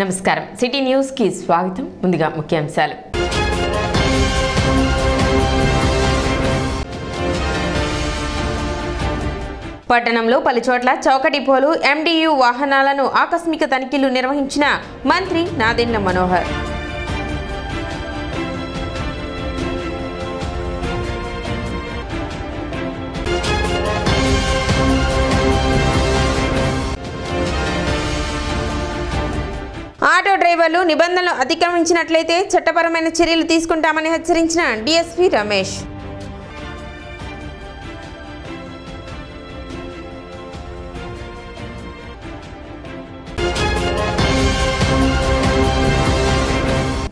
నమస్కారం city news కి స్వాగతం ముందుగా ముఖ్యాంశాలు పట్టణంలో పలుచోట్ల చౌక డిపోలు ఎండియు వాహనాలను ఆకస్మిక తనిఖీలు నిర్వహించిన మంత్రి నాదెండ్ల మనోహర్ ఆటో డ్రైవర్లు నిబంధనలు అతిక్రమించినట్లయితే చట్టపరమైన చర్యలు తీసుకుంటామని హెచ్చరించిన డీఎస్పీ రమేష్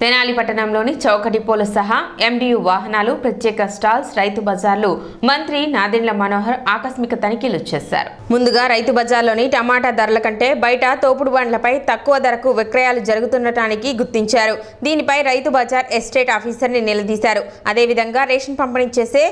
తెనాలి పట్టణంలోని చౌక డిపోలు సహా ఎండియు వాహనాలు ప్రత్యేక స్టాల్స్ రైతు బజార్లు మంత్రి నాదెండ్ల మనోహర్ ఆకస్మిక తనిఖీలు చేశారు. ముందుగా రైతు బజార్లోని టమాటా ధరల కంటే బయట తోపుడు బండ్లపై తక్కువ ధరకు విక్రయాలు జరుగుతుండటానికి గుర్తించారు. దీనిపై రైతు బజార్ ఎస్టేట్ ఆఫీసర్ని నిలదీశారు. అదేవిధంగా రేషన్ పంపిణీ చేసే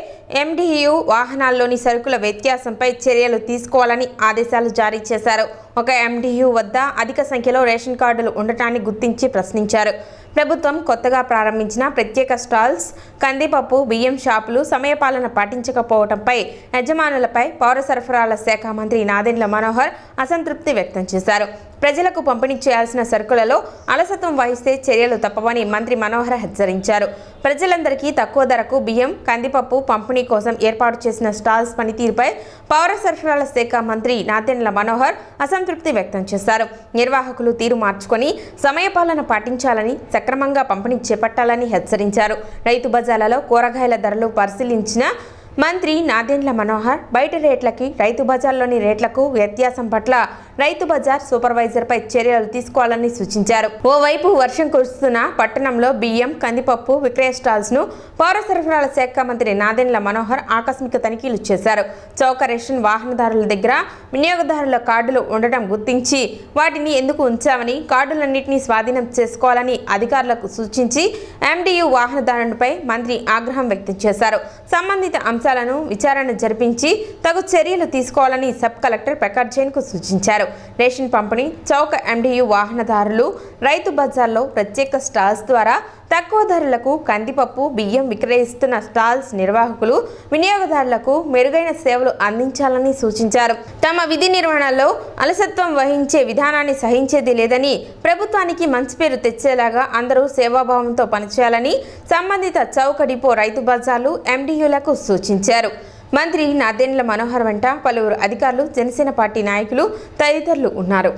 ఎండియు వాహనాల్లోని సరుకుల వ్యత్యాసంపై చర్యలు తీసుకోవాలని ఆదేశాలు జారీ చేశారు. ఒక ఎండియు వద్ద అధిక సంఖ్యలో రేషన్ కార్డులు ఉండటాన్ని గుర్తించి ప్రశ్నించారు. ప్రభుత్వం కొత్తగా ప్రారంభించిన ప్రత్యేక స్టాల్స్ కందిపప్పు బియ్యం షాపులు సమయపాలన పాటించకపోవడంపై యజమానులపై పౌర సరఫరాల శాఖ మంత్రి నాదెండ్ల మనోహర్ అసంతృప్తి వ్యక్తం చేశారు. ప్రజలకు పంపిణీ చేయాల్సిన సరుకులలో అలసత్వం వహిస్తే చర్యలు తప్పవని మంత్రి మనోహర్ హెచ్చరించారు. ప్రజలందరికీ తక్కువ ధరకు బియ్యం కందిపప్పు పంపిణీ కోసం ఏర్పాటు చేసిన స్టాల్స్ పనితీరుపై పౌర సరఫరాల శాఖ మంత్రి నాదెండ్ల మనోహర్ అసంతృప్తి వ్యక్తం చేశారు. నిర్వాహకులు తీరు మార్చుకొని సమయపాలన పాటించాలని సక్రమంగా పంపిణీ చేపట్టాలని హెచ్చరించారు. రైతు బజార్లలో కూరగాయల ధరలు పరిశీలించిన మంత్రి నాదెండ్ల మనోహర్ బయట రేట్లకి రైతు బజార్లోని రేట్లకు వ్యత్యాసం పట్ల రైతు బజార్ సూపర్వైజర్పై చర్యలు తీసుకోవాలని సూచించారు. ఓవైపు వర్షం కురుస్తున్న పట్టణంలో బియ్యం కందిపప్పు విక్రయ స్టాల్స్ను పౌర సరఫరాల శాఖ మంత్రి నాదెండ్ల మనోహర్ ఆకస్మిక తనిఖీలు చేశారు. చౌక రేషన్ వాహనదారుల దగ్గర వినియోగదారుల కార్డులు ఉండటం గుర్తించి వాటిని ఎందుకు ఉంచామని కార్డులన్నింటినీ స్వాధీనం చేసుకోవాలని అధికారులకు సూచించి ఎండియు వాహనదారునిపై మంత్రి ఆగ్రహం వ్యక్తం చేశారు. సంబంధిత అంశాలను విచారణ జరిపించి తగు చర్యలు తీసుకోవాలని సబ్ కలెక్టర్ ప్రకాష్ జైన్కు సూచించారు. రేషన్ పంపిణీ చౌక ఎండియు వాహనదారులు రైతు బజార్లో ప్రత్యేక స్టాల్స్ ద్వారా తక్కువ ధరలకు కందిపప్పు బియ్యం విక్రయిస్తున్న స్టాల్స్ నిర్వాహకులు వినియోగదారులకు మెరుగైన సేవలు అందించాలని సూచించారు. తమ విధి నిర్వహణలో అలసత్వం వహించే విధానాన్ని సహించేది లేదని ప్రభుత్వానికి మంచి పేరు తెచ్చేలాగా అందరూ సేవాభావంతో పనిచేయాలని సంబంధిత చౌక డిపో రైతు బజార్లు ఎండియులకు సూచించారు. మంత్రి నాదెండ్ల మనోహర్ వెంట పలువురు అధికారులు జనసేన పార్టీ నాయకులు తదితరులు ఉన్నారు.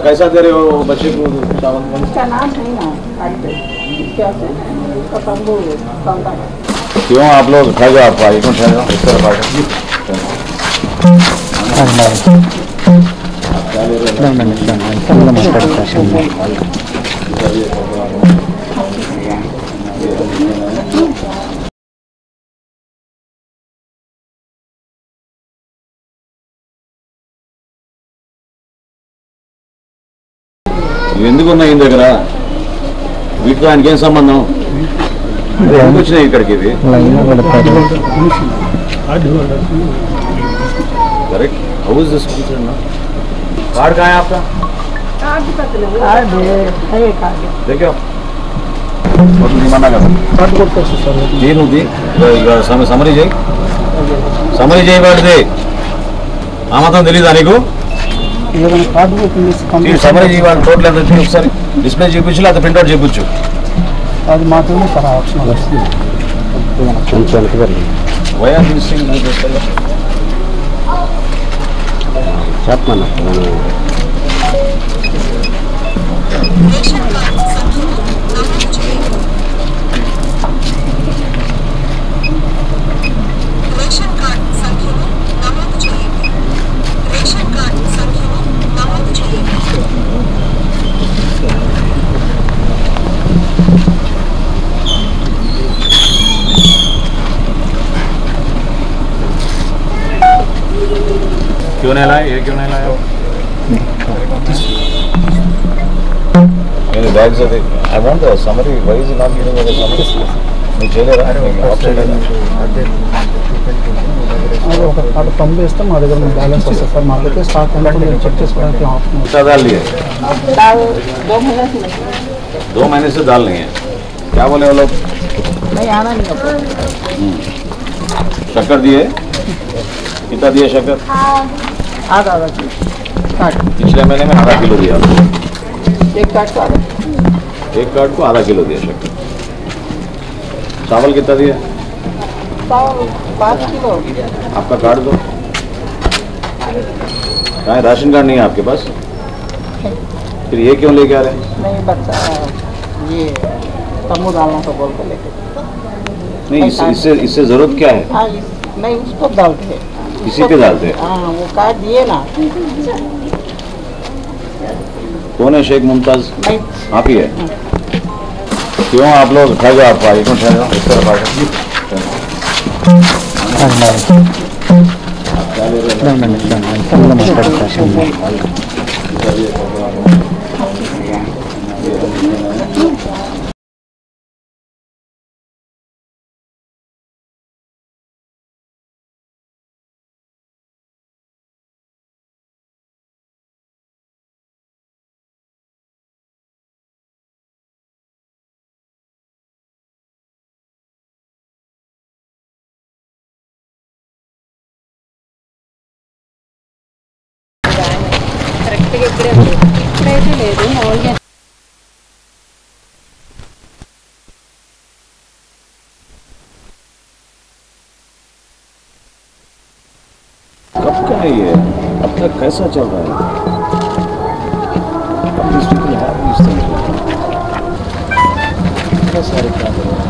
कैसा दे रहे हो बच्चे को चावल? इसका नाम है ना क्यों आप लोग खा जाओ आप आइए कौन खाएगा इस तरफ आ जाओ ఎందుకు ఉన్నాయి ఇంటి దగ్గర వీటితో ఆయనకి ఏం సంబంధం వచ్చినాయి ఇక్కడికి ఇవి correct how is this card कहाँ है आपका? कार्ड है देखो मना कर నేను సమరీ చేయి వాడితే ఆ మాత్రం తెలీదా నీకు? సమరీ చేయి వాడి టోటల్ ఎంత వచ్చింది ఒకసారి డిస్ప్లే చూపించు లేకపోతే ప్రింట్అవుట్ చూపించు. అది మాత్రమే సార్ ఆప్షన్ వస్తుంది. వై ఆర్ మిస్సింగ్ చెప్పమన్నా क्यों नहीं लाया? ये क्यों नहीं लाया? मेरे बैग से देख। I want the summary. Why is he not giving me the summary? नहीं चले रहा है। ऑप्शन है। అది ఒక కార్డు పంపిస్తే మా దగ్గర బ్యాలెన్స్ వస్తుంది సార్. మా దగ్గర స్టాక్ అనుకుంటే చెక్ చేసుకోవడానికి ఆప్షన్ कितना डाल लिए? दाल 2 महीने से 2 महीने से डाल नहीं है। क्या बोले वो लोग? नहीं आना नहीं आपको. शक्कर दिए? कितना दिए शक्कर? आधा किलो कार्ड. पिछले महीने में आधा किलो दिया आपको। एक कार्ड को आधा. एक कार्ड को आधा किलो दिया शक्कर। चावल कितना दिया? 5 किलो. आपका कार्ड दो। कहाँ है? राशन कार्ड नहीं है आपके पास? फिर ये क्यों लेके आ रहे हैं? नहीं बच्चा ये तम्बू डालना तो बोल के लेके. नहीं इससे जरूरत क्या है? हाँ नहीं उसको डालते हैं. इसी पे डालते हैं? हाँ वो कार्ड दिए ना. कौन है शेख मुमताज? नहीं आप ही है? क्यों आप लोग ठहर जाओ? आप आगे ठहर जाओ इस तरफ आगे। आप क्या ले रहे हैं? कब का है ये? अब तक कैसा चल रहा है? अब these people have these things. क्या सारे क्या कर रहे हैं?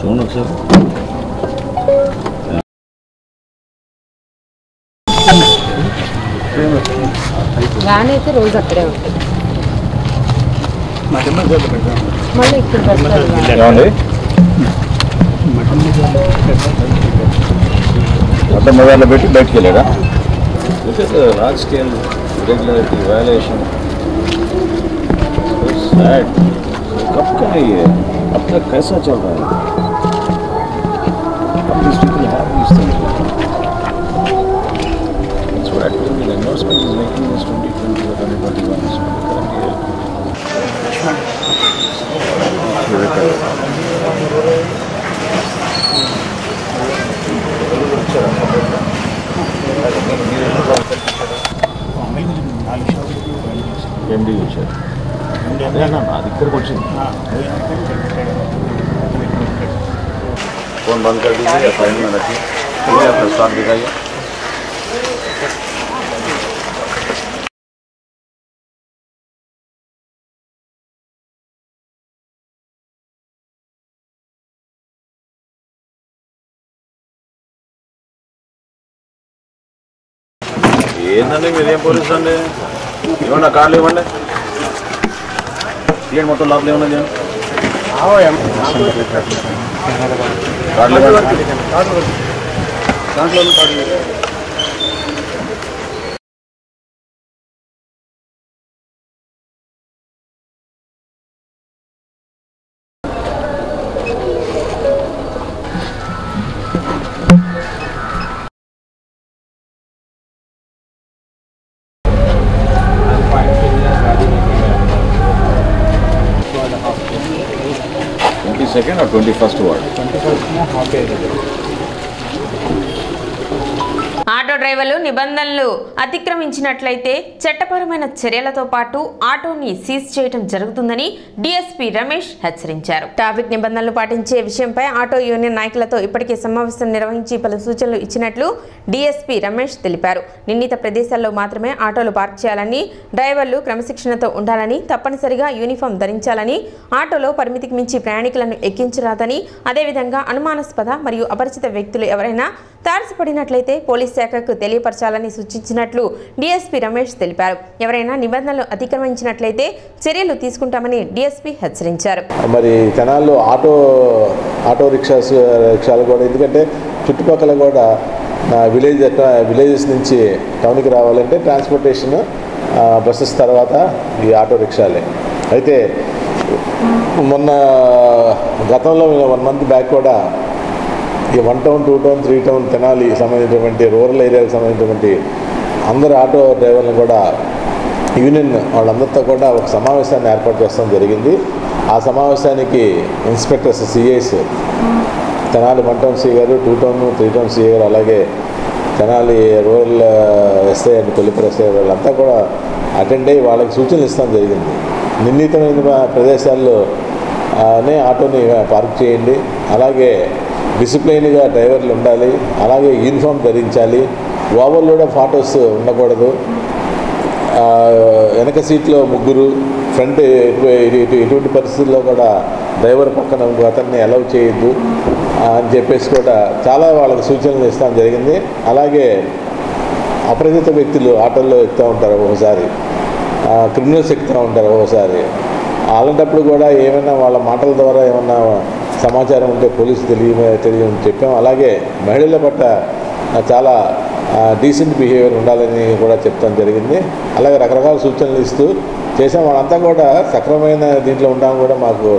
सुनो सर। గానే అయితే రోజు అక్కడే ఉంటుంది మళ్ళీ ఇక్కడ వస్తారు ఏమండి? మటన్ మొదలు పెట్టి బయటికి వెళ్ళాడా? Large scale irregularity violation. So sad. कब का है ये? अब तक कैसा चल रहा है? अब these people have these things. That's what I told you. The endorsement is making this 2020 or 2021. So current year. ఎండి వచ్చారు. అది ఇక్కడికి వచ్చింది. फोन बंद कर दीजिए या साइड में रखिए. अपना स्टॉक दिखाइए. ఏంటండి మీరేం పోలీసు అండి? ఏమన్నా కార్డులు ఇవ్వండి. క్లియర్ మొత్తం లోపల ఏమన్నా కార్డులు ఇవ్వండి. దాంట్లో కార్డు सेकेंड और 21st वार्ड. ఆటో డ్రైవర్లు నిబంధనలు అతిక్రమించినట్లయితే చట్టపరమైన చర్యలతో పాటు ఆటోని సీజ్ చేయడం జరుగుతుందని డీఎస్పీ రమేష్ హెచ్చరించారు. ట్రాఫిక్ నిబంధనలు పాటించే విషయంపై ఆటో యూనియన్ నాయకులతో ఇప్పటికే సమావేశం నిర్వహించి పలు సూచనలు ఇచ్చినట్లు డీఎస్పీ రమేష్ తెలిపారు. నిర్ణీత ప్రదేశాల్లో మాత్రమే ఆటోలు పార్క్ చేయాలని, డ్రైవర్లు క్రమశిక్షణతో ఉండాలని, తప్పనిసరిగా యూనిఫామ్ ధరించాలని, ఆటోలో పరిమితికి మించి ప్రయాణికులను ఎక్కించరాదని, అదేవిధంగా అనుమానాస్పద మరియు అపరిచిత వ్యక్తులు ఎవరైనా తారసపడినట్లయితే పోలీస్ శాఖకు తెలియపరచాలని సూచించినట్లు డీఎస్పీ రమేష్ తెలిపారు. ఎవరైనా నిబంధనలు అతిక్రమించినట్లయితే చర్యలు తీసుకుంటామని డీఎస్పీ హెచ్చరించారు. మరి తెనాల్లో ఆటో రిక్షాలు కూడా, ఎందుకంటే చుట్టుపక్కల కూడా విలేజెస్ నుంచి టౌన్కి రావాలంటే ట్రాన్స్పోర్టేషన్ బస్సెస్ తర్వాత ఈ ఆటో రిక్షాలే. అయితే మొన్న గతంలో 1 month బ్యాక్ కూడా ఈ 1 town 2 town 3 town తెనాలి సంబంధించినటువంటి రూరల్ ఏరియాకి సంబంధించినటువంటి అందరు ఆటో డ్రైవర్లను కూడా యూనియన్ వాళ్ళందరితో కూడా ఒక సమావేశాన్ని ఏర్పాటు చేస్తాం జరిగింది. ఆ సమావేశానికి inspectors CIs Tenali 1 town CI గారు, 2 town 3 town సిఐ గారు, అలాగే Tenali rural SI and Kollipara SI వాళ్ళంతా కూడా అటెండ్ అయ్యి వాళ్ళకి సూచనలు ఇస్తాం జరిగింది. నిర్ణీతమైన ప్రదేశాల్లోనే ఆటోని పార్క్ చేయండి, అలాగే డిసిప్లైన్గా డ్రైవర్లు ఉండాలి, అలాగే యూనిఫామ్ ధరించాలి, ఓవర్లోడ్ ఆఫ్ ఆటోస్ ఉండకూడదు, వెనక సీట్లో 3, ఫ్రంట్ ఎటువంటి పరిస్థితుల్లో కూడా డ్రైవర్ పక్కన అతన్ని అలౌ చేయొద్దు అని చెప్పేసి కూడా చాలా వాళ్ళకి సూచనలు ఇస్తాం జరిగింది. అలాగే అపరిచిత వ్యక్తులు ఆటోల్లో ఎక్కుతూ ఉంటారు, ఒకసారి క్రిమినల్స్ ఎక్కుతూ ఉంటారు, ఒకసారి అలాంటప్పుడు కూడా ఏమైనా వాళ్ళ మాటల ద్వారా ఏమన్నా సమాచారం ఉంటే పోలీసు తెలియని చెప్పాం. అలాగే మహిళల పట్ల చాలా డీసెంట్ బిహేవియర్ ఉండాలని కూడా చెప్తాం జరిగింది. అలాగే రకరకాల సూచనలు ఇస్తూ చేసాం. వాళ్ళంతా కూడా సక్రమమైన దీంట్లో ఉండడం కూడా మాకు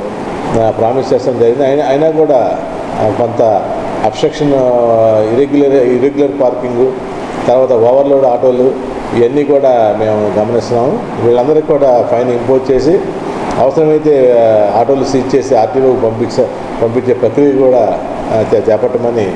ప్రామిస్ చేస్తాం జరిగింది. అయినా కూడా కొంత అబ్స్ట్రక్షన్, ఇరెగ్యులర్ పార్కింగు, తర్వాత ఓవర్లోడ్ ఆటోలు, ఇవన్నీ కూడా మేము గమనిస్తున్నాము. వీళ్ళందరికీ కూడా ఫైన్ ఇంపోజ్ చేసి అవసరమైతే ఆటోలు సీజ్ చేసి ఆర్టీఓకి పంపించే ప్రక్రియ కూడా చేపట్టమని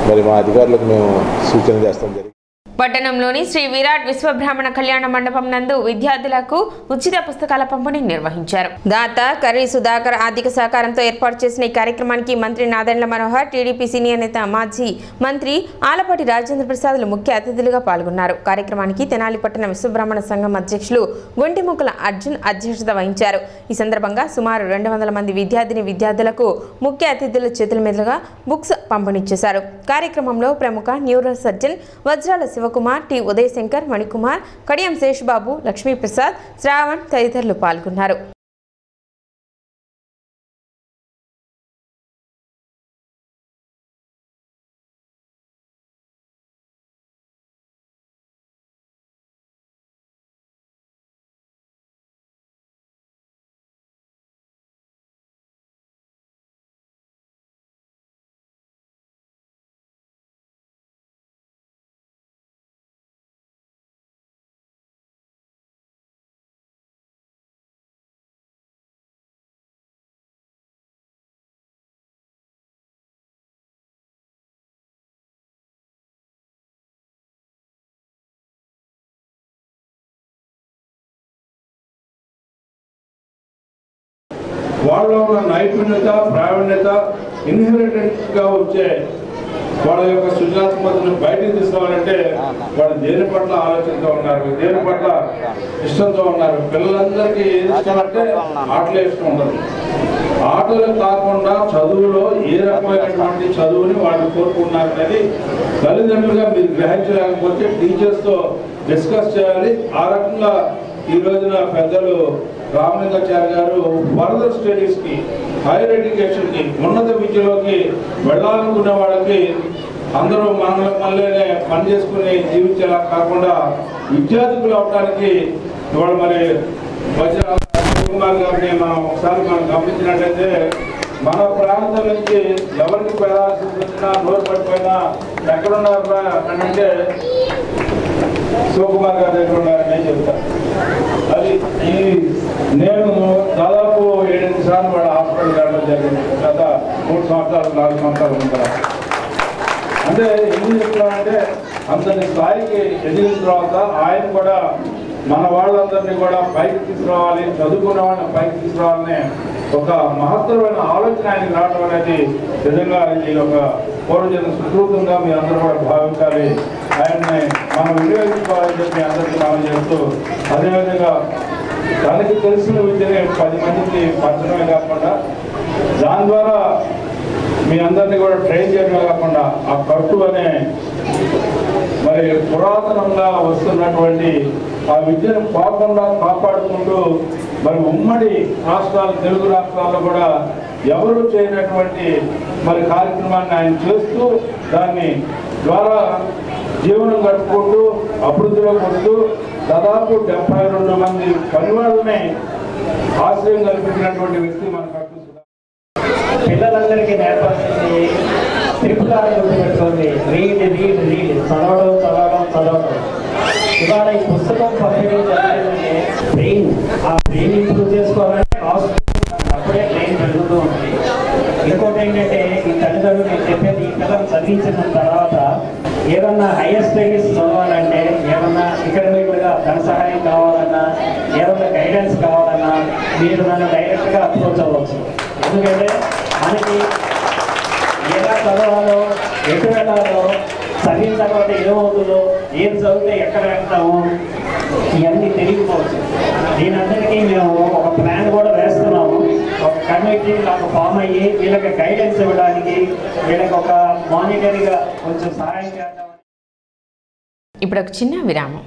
మరి మా అధికారులకు మేము సూచన చేస్తాం జరిగింది. పట్టణంలోని శ్రీ విరాట్ విశ్వబ్రాహ్మణ కళ్యాణ మండపం నందు విద్యార్థులకు ఉచిత పుస్తకాల పంపిణీ నిర్వహించారు. దాత కర్రీ సుధాకర్ ఆర్థిక సహకారంతో ఏర్పాటు చేసిన ఈ కార్యక్రమానికి మంత్రి నాదెండ్ల మనోహర్, టీడీపీ సీనియర్ నేత మాజీ మంత్రి ఆలపాటి రాజేంద్ర ప్రసాద్లు ముఖ్య అతిథులుగా పాల్గొన్నారు. కార్యక్రమానికి తెనాలి పట్టణ విశ్వబ్రాహ్మణ సంఘం అధ్యక్షులు గొంటిముక్కల అర్జున్ అధ్యక్షత వహించారు. ఈ సందర్భంగా సుమారు 200 మంది విద్యార్థులకు ముఖ్య అతిథుల చేతుల మీదుగా బుక్స్ పంపిణీ చేశారు. కార్యక్రమంలో ప్రముఖ న్యూరో సర్జన్ వజ్రాల శివకుమార్, టి ఉదయశంకర్, మణికుమార్, కడియం శేషబాబు, లక్ష్మీప్రసాద్, శ్రావణ్ తదితరులు పాల్గొన్నారు. వాళ్ళలో ఉన్న నైపుణ్యత, ప్రావీణ్యత, ఇన్హెరిటెంట్గా వచ్చే వాళ్ళ యొక్క సృజనాత్మకతను బయటకు తీసుకోవాలంటే వాళ్ళు దేని పట్ల ఆలోచనతో ఉన్నారు, దేని పట్ల ఇష్టంతో ఉన్నారు. పిల్లలందరికీ ఏది ఇష్టం అంటే ఆటలు ఇష్టం ఉండదు. ఆటలు కాకుండా చదువులో ఏ రకమైనటువంటి చదువుని వాళ్ళు కోరుకున్నారు అనేది తల్లిదండ్రులుగా మీరు గ్రహించలేకపోతే టీచర్స్తో డిస్కస్ చేయాలి. ఆ రకంగా ఈ రోజున పెద్దలు రామలింగాచార్య గారు ఫర్దర్ స్టడీస్కి, హైయర్ ఎడ్యుకేషన్కి, ఉన్నత విద్యలోకి వెళ్ళాలనుకునే వాళ్ళకి అందరూ మనల్నే పని చేసుకుని జీవించేలా కాకుండా విద్యార్థులు అవడానికి ఇవాళ మరి కుమార్ గారిని మనం ఒకసారి గమనించినట్లయితే మన ప్రాంతం నుంచి ఎవరికి పెడాల్సి వచ్చినా, నోరు పడిపోయినా ఎక్కడున్నారు అంటే శివకుమార్ గారి దగ్గర ఉన్నారని చెప్తారు. అది నేను దాదాపు 7-8 సార్లు వాళ్ళ హాస్పిటల్ వెళ్ళడం జరిగింది గత 3 సంవత్సరాలు 4 సంవత్సరాలు ఉంటారు. అంటే ఎందుకు చెప్తున్నానంటే అంతటి స్థాయికి ఎదిగిన తర్వాత ఆయన కూడా మన వాళ్ళందరినీ కూడా పైకి తీసుకురావాలి, చదువుకున్న వాళ్ళని పైకి తీసుకురావాలని ఒక మహత్తరమైన ఆలోచన ఆయనకి రావడం అనేది నిజంగా ఇది ఒక పూర్వజన్మ సుకృతంగా మీ అందరూ కూడా భావించాలి. ఆయన్ని మనం వినియోగించుకోవాలని చెప్పి అందరికీ మనం చేస్తూ, అదేవిధంగా తనకి తెలిసిన విద్యని 10 మందికి పంచడమే కాకుండా దాని ద్వారా మీ అందరినీ కూడా ట్రైన్ చేయడమే కాకుండా ఆ కట్టు అనే మరి మరి పురాతనంగా వస్తున్నటువంటి ఆ విద్యను పోకుండా కాపాడుకుంటూ మరి ఉమ్మడి రాష్ట్రాలు తెలుగు రాష్ట్రాల్లో కూడా ఎవరు చేయనటువంటి మరి కార్యక్రమాన్ని ఆయన చేస్తూ దాన్ని ద్వారా జీవనం గడుపుకుంటూ అభివృద్ధిలోకి వస్తూ దాదాపు 72 మంది పనివాళ్ళని ఆశ్రయం కల్పించినటువంటి వ్యక్తి మనకు కనిపిస్తుంది. పిల్లలందరికీ నేర్పాల్సింది ట్రిపుల్ ఆర్ గుర్తుపెట్టుకోండి, రీడ్ రీడ్ రీడ్, చదవడం చదవడం చదవడం. ఇవాళ ఈ పుస్తకం పంపిణీ జరిగిందంటే బ్రెయిన్, ఆ బ్రెయిన్ ఇంప్రూవ్ చేసుకోవాలంటే కాస్ట్, అప్పుడే బ్రెయిన్ పెరుగుతూ ఉంటుంది. ఇంకోటి ఏంటంటే ఈ తల్లిదండ్రులు నేను చెప్పేది, ఈ పిల్లలు చదివించిన తర్వాత ఏమన్నా హైయర్ స్టడీస్ చదవాలంటే, ఏమన్నా అకాడమిక్గా ధన సహాయం కావాలన్నా, ఏమన్నా గైడెన్స్ కావాలన్నా మీరు నన్ను డైరెక్ట్గా అప్రోచ్ అవ్వచ్చు. ఎందుకంటే మనకి ఎలా చదవాలో, ఎటు వెళ్ళాలో, చదివిన తర్వాత ఏమవుతుందో, ఏం చదివితే ఎక్కడ వెళ్తామో ఇవన్నీ తెలియకపోవచ్చు. దీనందరికీ మేము ఒక ప్లాన్ కూడా వేస్తున్నాము. ఒక కమిటీ నాకు ఫామ్ అయ్యి వీళ్ళకి గైడెన్స్ ఇవ్వడానికి, వీళ్ళకి ఒక మానిటరీగా కొంచెం సహాయం చేద్దాం. ఇప్పుడు ఒక చిన్న విరామం.